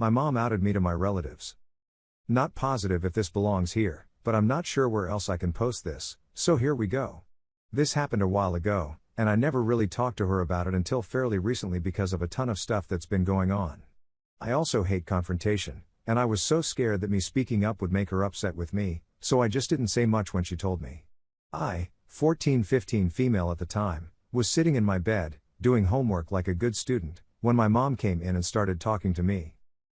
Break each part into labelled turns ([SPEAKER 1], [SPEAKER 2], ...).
[SPEAKER 1] My mom outed me to my relatives. Not positive if this belongs here, but I'm not sure where else I can post this, so here we go. This happened a while ago, and I never really talked to her about it until fairly recently because of a ton of stuff that's been going on. I also hate confrontation, and I was so scared that me speaking up would make her upset with me, so I just didn't say much when she told me. I, 14-15 female at the time, was sitting in my bed, doing homework like a good student, when my mom came in and started talking to me.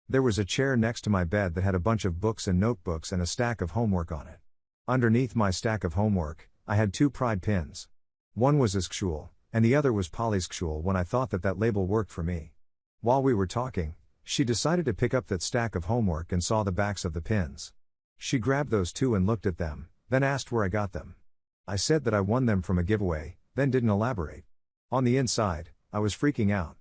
[SPEAKER 1] There was a chair next to my bed that had a bunch of books and notebooks and a stack of homework on it. Underneath my stack of homework, I had 2 pride pins. One was AskReddit, and the other was AskReddit when I thought that label worked for me. While we were talking, she decided to pick up that stack of homework and saw the backs of the pins. She grabbed those 2 and looked at them, then asked where I got them. I said that I won them from a giveaway, then didn't elaborate. On the inside, I was freaking out.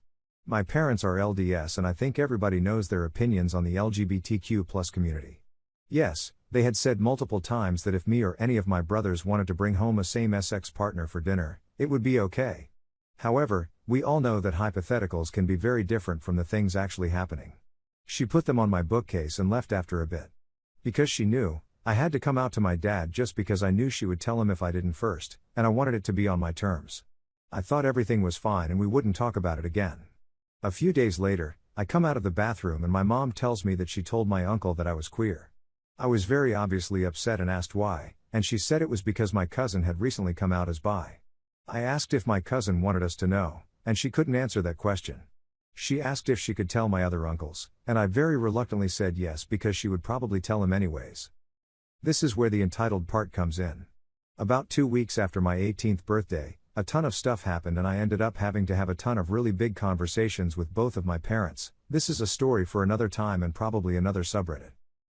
[SPEAKER 1] My parents are LDS and I think everybody knows their opinions on the LGBTQ+ community. Yes, they had said multiple times that if me or any of my brothers wanted to bring home a same-sex partner for dinner, it would be okay. However, we all know that hypotheticals can be very different from the things actually happening. She put them on my bookcase and left after a bit. Because she knew, I had to come out to my dad just because I knew she would tell him if I didn't first, and I wanted it to be on my terms. I thought everything was fine and we wouldn't talk about it again. A few days later, I come out of the bathroom and my mom tells me that she told my uncle that I was queer. I was very obviously upset and asked why, and she said it was because my cousin had recently come out as bi. I asked if my cousin wanted us to know, and she couldn't answer that question. She asked if she could tell my other uncles, and I very reluctantly said yes because she would probably tell him anyways. This is where the entitled part comes in. About 2 weeks after my 18th birthday, a ton of stuff happened and I ended up having to have a ton of really big conversations with both of my parents. This is a story for another time and probably another subreddit.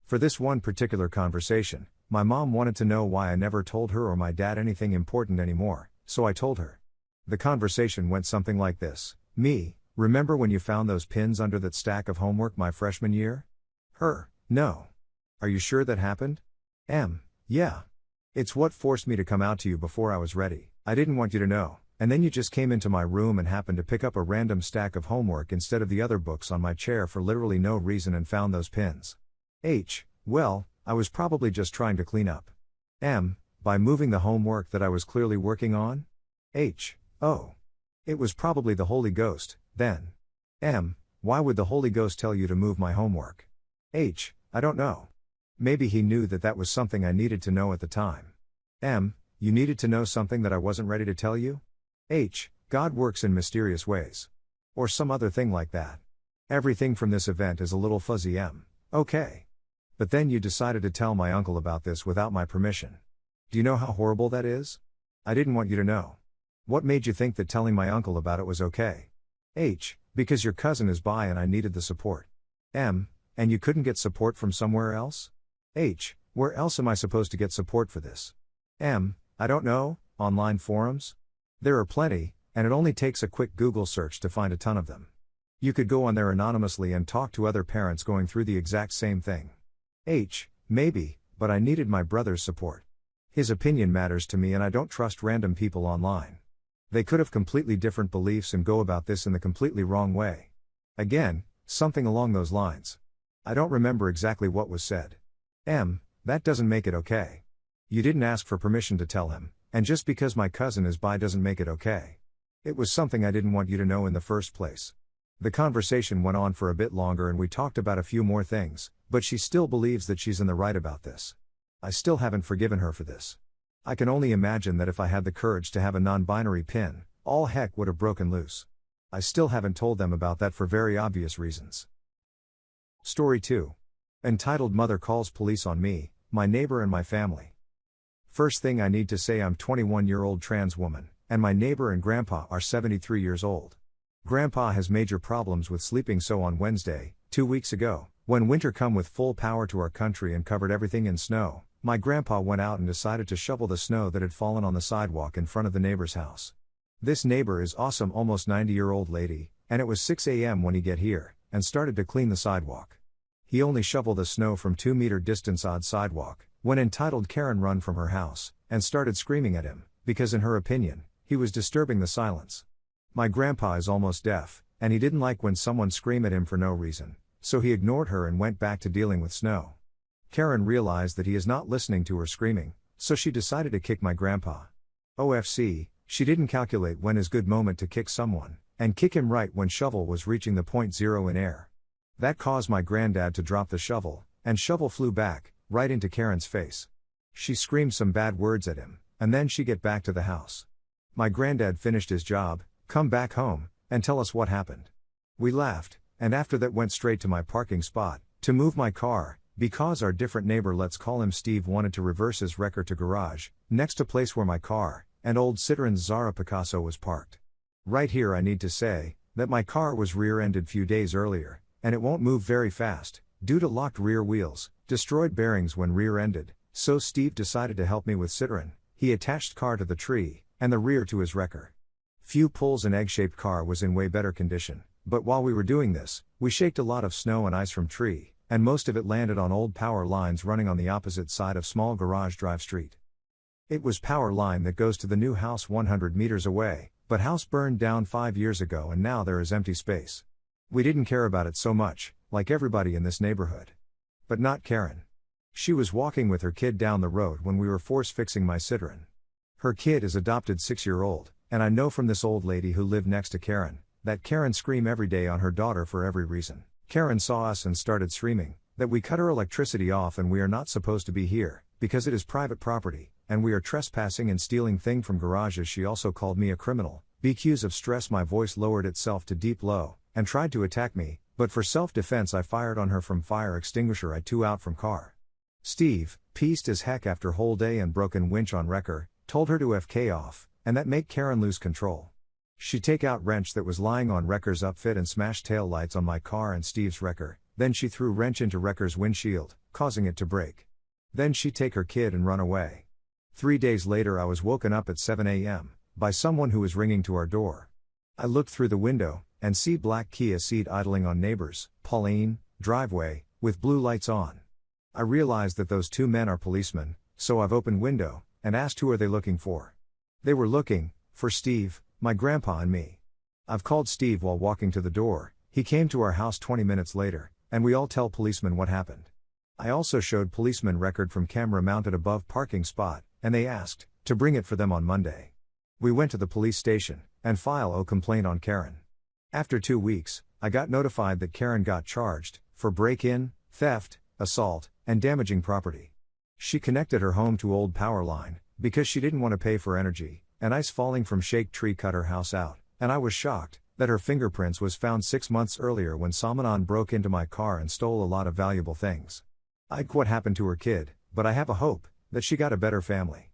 [SPEAKER 1] For this one particular conversation, my mom wanted to know why I never told her or my dad anything important anymore, so I told her. The conversation went something like this. Me, remember when you found those pins under that stack of homework my freshman year? Her, no. Are you sure that happened? Yeah. It's what forced me to come out to you before I was ready. I didn't want you to know, and then you just came into my room and happened to pick up a random stack of homework instead of the other books on my chair for literally no reason and found those pins. Well, I was probably just trying to clean up. By moving the homework that I was clearly working on? Oh. It was probably the Holy Ghost, then. Why would the Holy Ghost tell you to move my homework? I don't know. Maybe he knew that was something I needed to know at the time. You needed to know something that I wasn't ready to tell you? God works in mysterious ways. Or some other thing like that. Everything from this event is a little fuzzy. Okay. But then you decided to tell my uncle about this without my permission. Do you know how horrible that is? I didn't want you to know. What made you think that telling my uncle about it was okay? Because your cousin is bi and I needed the support. And you couldn't get support from somewhere else? Where else am I supposed to get support for this? I don't know, online forums? There are plenty, and it only takes a quick Google search to find a ton of them. You could go on there anonymously and talk to other parents going through the exact same thing. Maybe, but I needed my brother's support. His opinion matters to me and I don't trust random people online. They could have completely different beliefs and go about this in the completely wrong way. Again, something along those lines. I don't remember exactly what was said. That doesn't make it okay. You didn't ask for permission to tell him, and just because my cousin is bi doesn't make it okay. It was something I didn't want you to know in the first place. The conversation went on for a bit longer and we talked about a few more things, but she still believes that she's in the right about this. I still haven't forgiven her for this. I can only imagine that if I had the courage to have a non-binary pin, all heck would have broken loose. I still haven't told them about that for very obvious reasons. Story 2. Entitled Mother Calls Police on Me, My Neighbor and My Family. First thing I need to say, I'm 21-year-old trans woman, and my neighbor and grandpa are 73 years old. Grandpa has major problems with sleeping, so on Wednesday, 2 weeks ago, when winter come with full power to our country and covered everything in snow, my grandpa went out and decided to shovel the snow that had fallen on the sidewalk in front of the neighbor's house. This neighbor is awesome, almost 90-year-old lady, and it was 6 a.m. when he get here, and started to clean the sidewalk. He only shoveled the snow from 2-meter distance odd sidewalk, when entitled Karen run from her house, and started screaming at him, because in her opinion, he was disturbing the silence. My grandpa is almost deaf, and he didn't like when someone scream at him for no reason, so he ignored her and went back to dealing with snow. Karen realized that he is not listening to her screaming, so she decided to kick my grandpa. OFC, she didn't calculate when is good moment to kick someone, and kick him right when shovel was reaching the point zero in air. That caused my granddad to drop the shovel, and shovel flew back, right into Karen's face. She screamed some bad words at him, and then she get back to the house. My granddad finished his job, come back home, and tell us what happened. We laughed, and after that went straight to my parking spot, to move my car, because our different neighbor, let's call him Steve, wanted to reverse his wrecker to garage, next to place where my car, and old Citroen's Zara Picasso was parked. Right here I need to say, that my car was rear-ended few days earlier, and it won't move very fast, due to locked rear wheels, destroyed bearings when rear-ended, so Steve decided to help me with Citroen. He attached car to the tree, and the rear to his wrecker. Few pulls and egg-shaped car was in way better condition, but while we were doing this, we shaked a lot of snow and ice from tree, and most of it landed on old power lines running on the opposite side of small garage drive street. It was power line that goes to the new house 100 meters away, but house burned down 5 years ago and now there is empty space. We didn't care about it so much, like everybody in this neighborhood. But not Karen. She was walking with her kid down the road when we were force fixing my Citroen. Her kid is adopted 6-year-old, and I know from this old lady who lived next to Karen, that Karen scream every day on her daughter for every reason. Karen saw us and started screaming, that we cut her electricity off and we are not supposed to be here, because it is private property, and we are trespassing and stealing thing from garages. She also called me a criminal. Because of stress my voice lowered itself to deep low, and tried to attack me, but for self-defense I fired on her from fire extinguisher I two out from car. Steve, pissed as heck after whole day and broken winch on wrecker, told her to FK off, and that make Karen lose control. She take out wrench that was lying on wrecker's upfit and smashed tail lights on my car and Steve's wrecker, then she threw wrench into wrecker's windshield, causing it to break. Then she take her kid and run away. 3 days later I was woken up at 7 a.m. by someone who was ringing to our door. I looked through the window, and see black Kia Ceed idling on neighbors, Pauline, driveway, with blue lights on. I realized that those two men are policemen, so I've opened window, and asked who are they looking for. They were looking for Steve, my grandpa and me. I've called Steve while walking to the door, he came to our house 20 minutes later, and we all tell policemen what happened. I also showed policeman record from camera mounted above parking spot, and they asked to bring it for them on Monday. We went to the police station, and file a complaint on Karen. After 2 weeks, I got notified that Karen got charged for break-in, theft, assault, and damaging property. She connected her home to old power line, because she didn't want to pay for energy, and ice falling from shake tree cut her house out, and I was shocked that her fingerprints was found 6 months earlier when Samanon broke into my car and stole a lot of valuable things. What happened to her kid, but I have a hope that she got a better family.